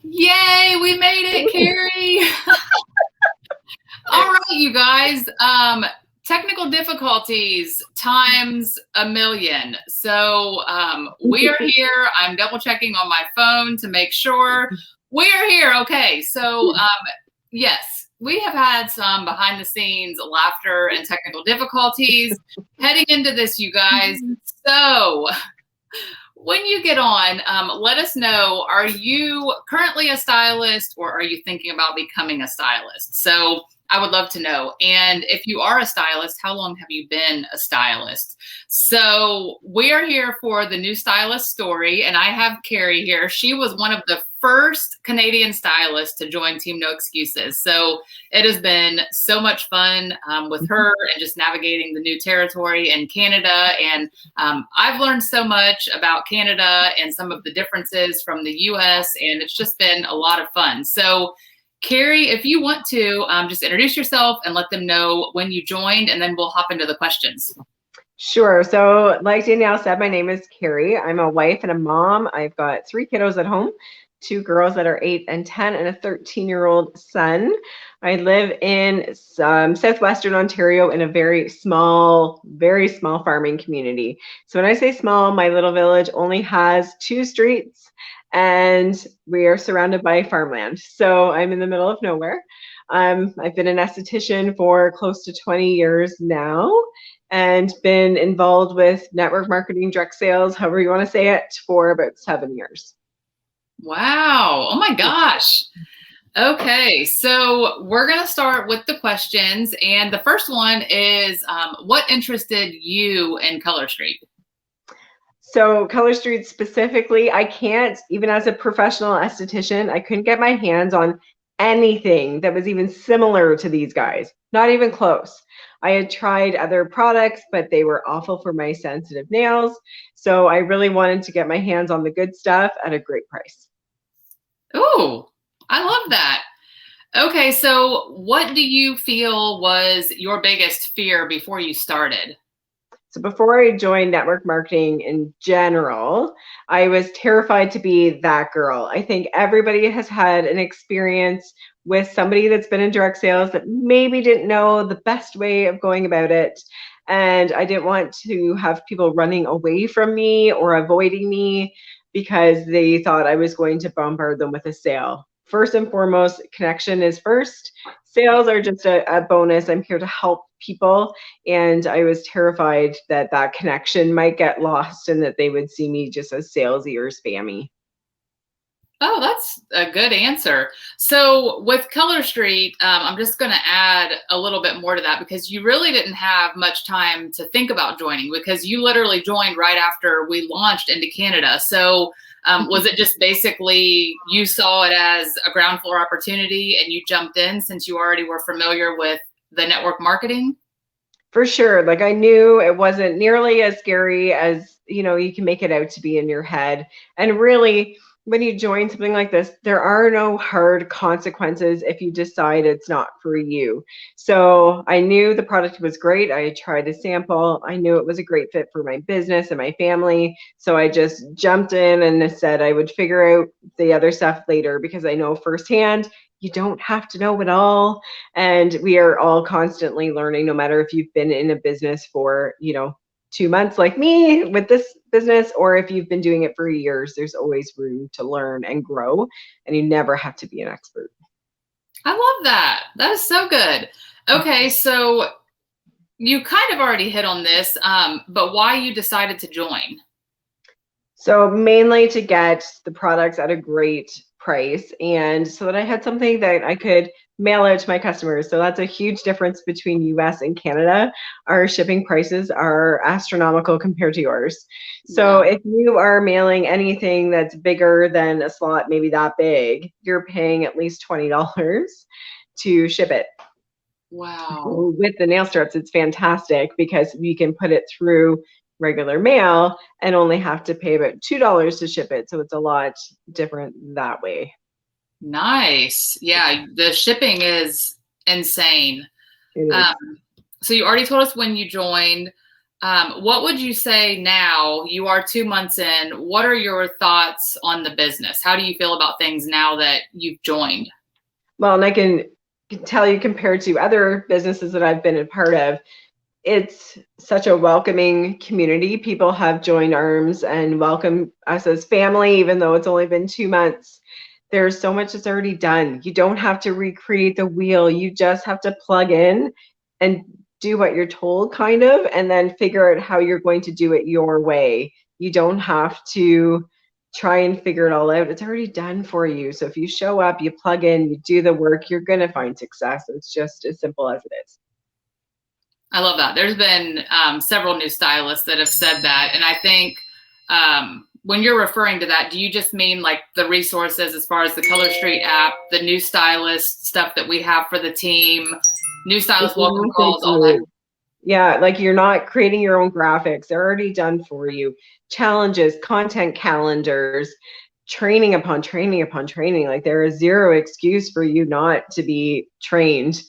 Yay, we made it, Carrie. All right, you guys. Technical difficulties times a million. So we are here. I'm double checking on my phone to make sure we are here. Okay, so yes, we have had some behind the scenes laughter and technical difficulties heading into this, you guys. So when you get on, let us know, are you currently a stylist or are you thinking about becoming a stylist? So I would love to know. And if you are a stylist, how long have you been a stylist? So we are here for the new stylist story, and I have Carrie here. She was one of the first Canadian stylists to join Team No Excuses. So it has been so much fun with her and just navigating the new territory in Canada. And I've learned so much about Canada and some of the differences from the US, and it's just been a lot of fun. So Carrie, if you want to just introduce yourself and let them know when you joined, and then we'll hop into the questions. Sure. So like Danielle said, my name is Carrie. I'm a wife and a mom. I've got 3 kiddos at home, 2 girls that are 8 and 10, and a 13-year-old son. I live in southwestern Ontario in a very small farming community. So when I say small, my little village only has 2 streets and we are surrounded by farmland. So I'm in the middle of nowhere. I've been an esthetician for close to 20 years now and been involved with network marketing, direct sales, however you want to say it, for about 7 years. Wow. Oh my gosh. Okay, so we're going to start with the questions. And the first one is, what interested you in Color Street? So Color Street specifically, I can't, even as a professional esthetician, I couldn't get my hands on anything that was even similar to these guys, not even close. I had tried other products, but they were awful for my sensitive nails. So I really wanted to get my hands on the good stuff at a great price. Oh, I love that. Okay, so what do you feel was your biggest fear before you started? So before I joined network marketing in general, I was terrified to be that girl. I think everybody has had an experience with somebody that's been in direct sales that maybe didn't know the best way of going about it. And I didn't want to have people running away from me or avoiding me because they thought I was going to bombard them with a sale. First and foremost, connection is first. Sales are just a bonus. I'm here to help people. And I was terrified that that connection might get lost and that they would see me just as salesy or spammy. Oh, that's a good answer. So with Color Street, I'm just going to add a little bit more to that because you really didn't have much time to think about joining because you literally joined right after we launched into Canada. So was it just basically you saw it as a ground floor opportunity and you jumped in since you already were familiar with the network marketing? For sure. Like I knew it wasn't nearly as scary as, you can make it out to be in your head. And really, when you join something like this, there are no hard consequences if you decide it's not for you. So I knew the product was great. I had tried a sample. I knew it was a great fit for my business and my family. So I just jumped in and said I would figure out the other stuff later because I know firsthand you don't have to know it all. And we are all constantly learning, no matter if you've been in a business for, 2 months like me with this business, or if you've been doing it for years, there's always room to learn and grow, and you never have to be an expert. I love that. That is so good. Okay, so you kind of already hit on this, but why you decided to join? So mainly to get the products at a great price and so that I had something that I could mail out to my customers. So that's a huge difference between US and Canada. Our shipping prices are astronomical compared to yours. So if you are mailing anything that's bigger than a slot, maybe that big, you're paying at least $20 to ship it. Wow. With the nail strips, it's fantastic because you can put it through regular mail and only have to pay about $2 to ship it. So it's a lot different that way. Nice. Yeah, the shipping is insane. It is. So you already told us when you joined. What would you say now? You are 2 months in. What are your thoughts on the business? How do you feel about things now that you've joined? Well, and I can tell you compared to other businesses that I've been a part of, it's such a welcoming community. People have joined arms and welcome us as family, even though it's only been 2 months. There's so much that's already done. You don't have to recreate the wheel. You just have to plug in and do what you're told, kind of, and then figure out how you're going to do it your way. You don't have to try and figure it all out. It's already done for you. So if you show up, you plug in, you do the work, you're going to find success. It's just as simple as it is. I love that. There's been several new stylists that have said that. And I think when you're referring to that, do you just mean like the resources as far as the Color Street app, the new stylist stuff that we have for the team, new stylist welcome calls, all that? Yeah, like you're not creating your own graphics. They're already done for you. Challenges, content calendars, training upon training upon training. Like there is zero excuse for you not to be trained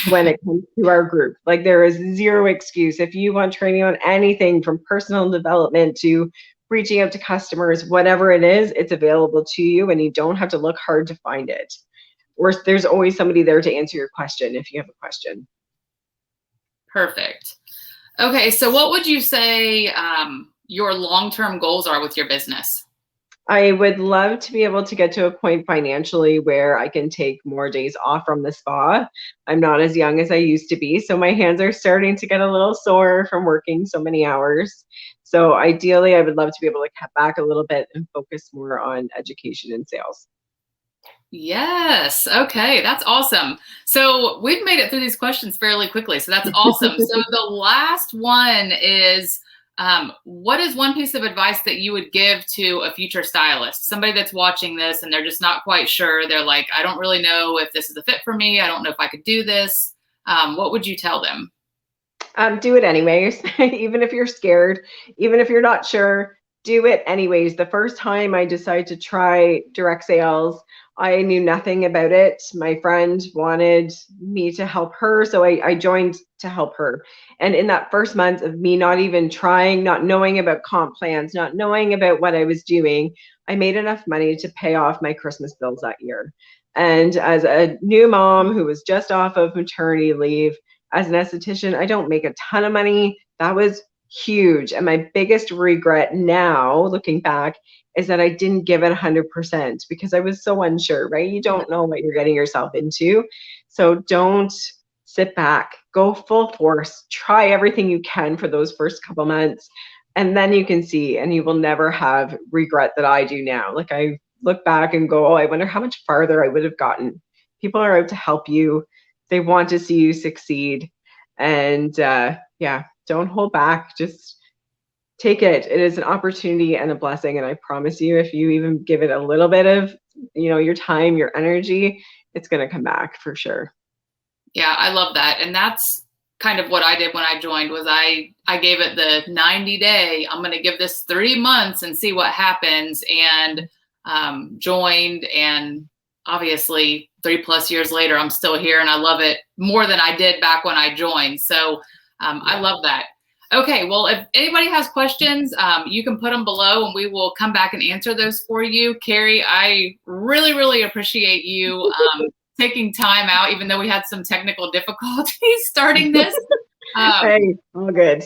when it comes to our group. Like there is zero excuse. If you want training on anything from personal development to reaching out to customers, whatever it is, it's available to you and you don't have to look hard to find it. Or there's always somebody there to answer your question if you have a question. Perfect. Okay, so what would you say your long-term goals are with your business? I would love to be able to get to a point financially where I can take more days off from the spa. I'm not as young as I used to be, so my hands are starting to get a little sore from working so many hours. So ideally, I would love to be able to cut back a little bit and focus more on education and sales. Yes. Okay. That's awesome. So we've made it through these questions fairly quickly. So that's awesome. So the last one is, what is one piece of advice that you would give to a future stylist, somebody that's watching this and they're just not quite sure? They're like, I don't really know if this is a fit for me. I don't know if I could do this. What would you tell them? Do it anyways, even if you're scared, even if you're not sure, do it anyways. The first time I decided to try direct sales, I knew nothing about it. My friend wanted me to help her, so I joined to help her. And in that first month of me not even trying, not knowing about comp plans, not knowing about what I was doing, I made enough money to pay off my Christmas bills that year. And as a new mom who was just off of maternity leave, as an esthetician, I don't make a ton of money. That was huge. And my biggest regret now, looking back, is that I didn't give it 100% because I was so unsure, right? You don't know what you're getting yourself into. So don't sit back, go full force, try everything you can for those first couple months. And then you can see, and you will never have regret that I do now. Like I look back and go, oh, I wonder how much farther I would have gotten. People are out to help you. They want to see you succeed. And yeah, don't hold back. Just take it. It is an opportunity and a blessing. And I promise you, if you even give it a little bit of, your time, your energy, it's going to come back for sure. Yeah, I love that. And that's kind of what I did when I joined was I gave it the 90-day, I'm going to give this 3 months and see what happens, and joined, and obviously 3+ years later, I'm still here and I love it more than I did back when I joined. So I love that. Okay, well, if anybody has questions, you can put them below and we will come back and answer those for you. Carrie, I really, really appreciate you taking time out, even though we had some technical difficulties starting this. Hey, all good.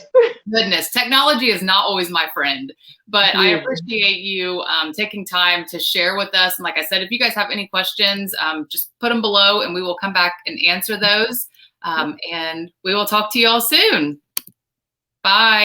Goodness, technology is not always my friend, but I appreciate you taking time to share with us. And like I said, if you guys have any questions, just put them below and we will come back and answer those. And we will talk to you all soon. Bye.